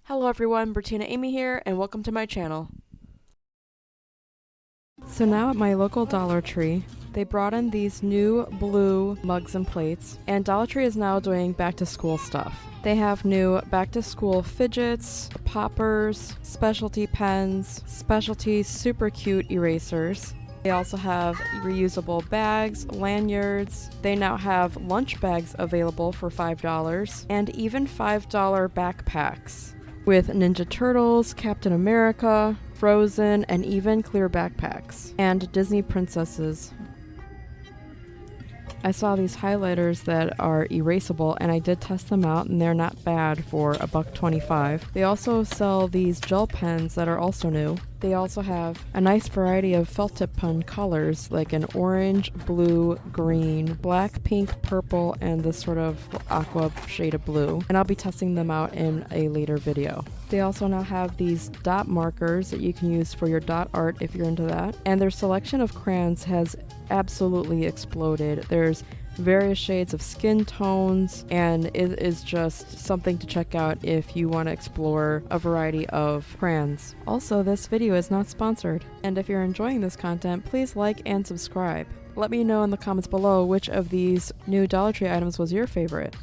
Hello everyone, Bertina Amy here, and welcome to my channel. So now at my local Dollar Tree, they brought in these new blue mugs and plates, and Dollar Tree is now doing back to school stuff. They have new back to school fidgets, poppers, specialty pens, specialty super cute erasers. They also have reusable bags, lanyards. They now have lunch bags available for $5, and even $5 backpacks with Ninja Turtles, Captain America, Frozen, and even clear backpacks. And Disney princesses. I saw these highlighters that are erasable, and I did test them out, and they're not bad for $1.25. They also sell these gel pens that are also new. They also have a nice variety of felt tip pen colors, like an orange, blue, green, black, pink, purple, and this sort of aqua shade of blue. And I'll be testing them out in a later video. They also now have these dot markers that you can use for your dot art if you're into that. And their selection of crayons has absolutely exploded. There's various shades of skin tones, and it is just something to check out if you want to explore a variety of crayons. Also, this video is not sponsored, and if you're enjoying this content, please like and subscribe. Let me know in the comments below which of these new Dollar Tree items was your favorite.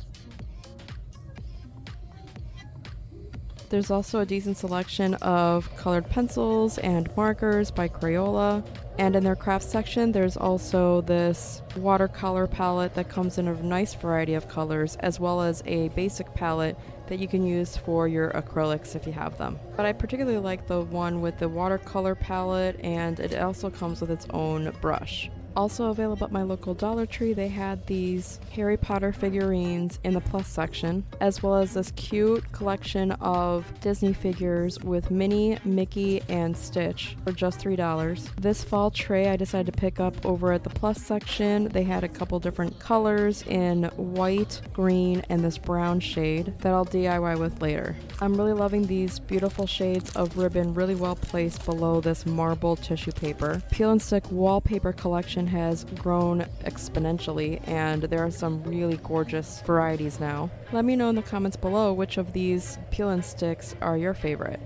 There's also a decent selection of colored pencils and markers by Crayola. And in their craft section, there's also this watercolor palette that comes in a nice variety of colors, as well as a basic palette that you can use for your acrylics if you have them. But I particularly like the one with the watercolor palette, and it also comes with its own brush. Also available at my local Dollar Tree, they had these Harry Potter figurines in the plus section, as well as this cute collection of Disney figures with Minnie, Mickey, and Stitch for just $3. This fall tray I decided to pick up over at the plus section. They had a couple different colors in white, green, and this brown shade that I'll DIY with later. I'm really loving these beautiful shades of ribbon really well placed below this marble tissue paper. Peel and stick wallpaper collection has grown exponentially, and there are some really gorgeous varieties now. Let me know in the comments below which of these peel and sticks are your favorite.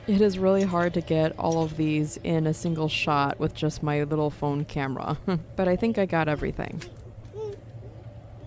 It is really hard to get all of these in a single shot with just my little phone camera, but I think I got everything.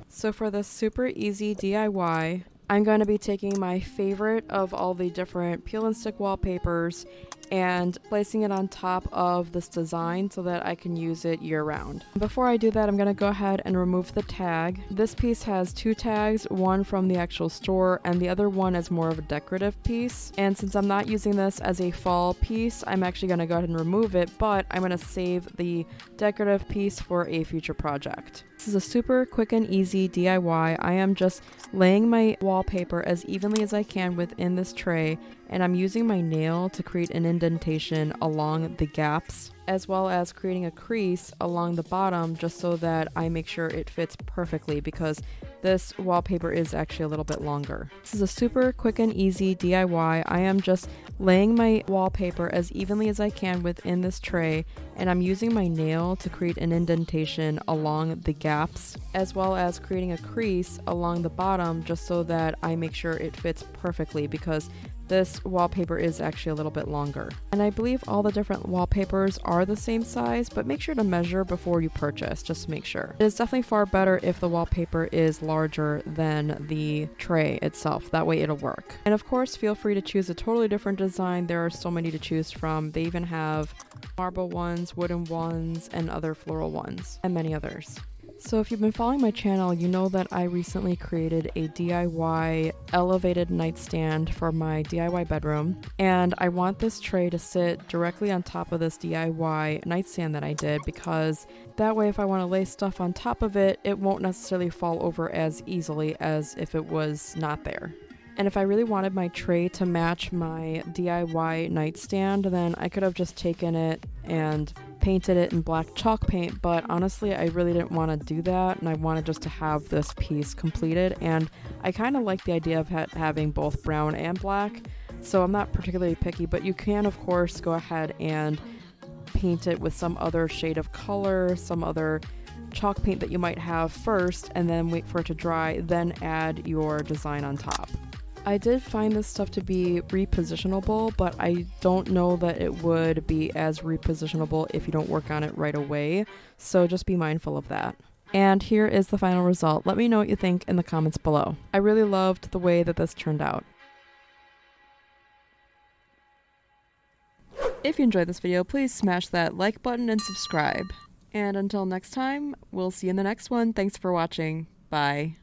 So for this super easy DIY, I'm going to be taking my favorite of all the different peel and stick wallpapers and placing it on top of this design so that I can use it year round. Before I do that, I'm going to go ahead and remove the tag. This piece has two tags, one from the actual store and the other one is more of a decorative piece. And since I'm not using this as a fall piece, I'm actually going to go ahead and remove it, but I'm going to save the decorative piece for a future project. This is a super quick and easy DIY. I am just laying my wallpaper as evenly as I can within this tray, and I'm using my nail to create an indentation along the gaps, as well as creating a crease along the bottom just so that I make sure it fits perfectly, because this wallpaper is actually a little bit longer. This is a super quick and easy DIY. I am just laying my wallpaper as evenly as I can within this tray, and I'm using my nail to create an indentation along the gaps, as well as creating a crease along the bottom just so that I make sure it fits perfectly, because this wallpaper is actually a little bit longer. And I believe all the different wallpapers are the same size, but make sure to measure before you purchase, just to make sure. It is definitely far better if the wallpaper is larger than the tray itself. That way it'll work. And of course, feel free to choose a totally different design. There are so many to choose from. They even have marble ones, wooden ones, and other floral ones, and many others. So if you've been following my channel, you know that I recently created a DIY elevated nightstand for my DIY bedroom, and I want this tray to sit directly on top of this DIY nightstand that I did, because that way if I want to lay stuff on top of it, it won't necessarily fall over as easily as if it was not there. And if I really wanted my tray to match my DIY nightstand, then I could have just taken it and painted it in black chalk paint, but honestly I really didn't want to do that, and I wanted just to have this piece completed, and I kind of like the idea of having both brown and black, so I'm not particularly picky, but you can of course go ahead and paint it with some other shade of color, some other chalk paint that you might have first and then wait for it to dry, then add your design on top. I did find this stuff to be repositionable, but I don't know that it would be as repositionable if you don't work on it right away, so just be mindful of that. And here is the final result. Let me know what you think in the comments below. I really loved the way that this turned out. If you enjoyed this video, please smash that like button and subscribe. And until next time, we'll see you in the next one. Thanks for watching. Bye.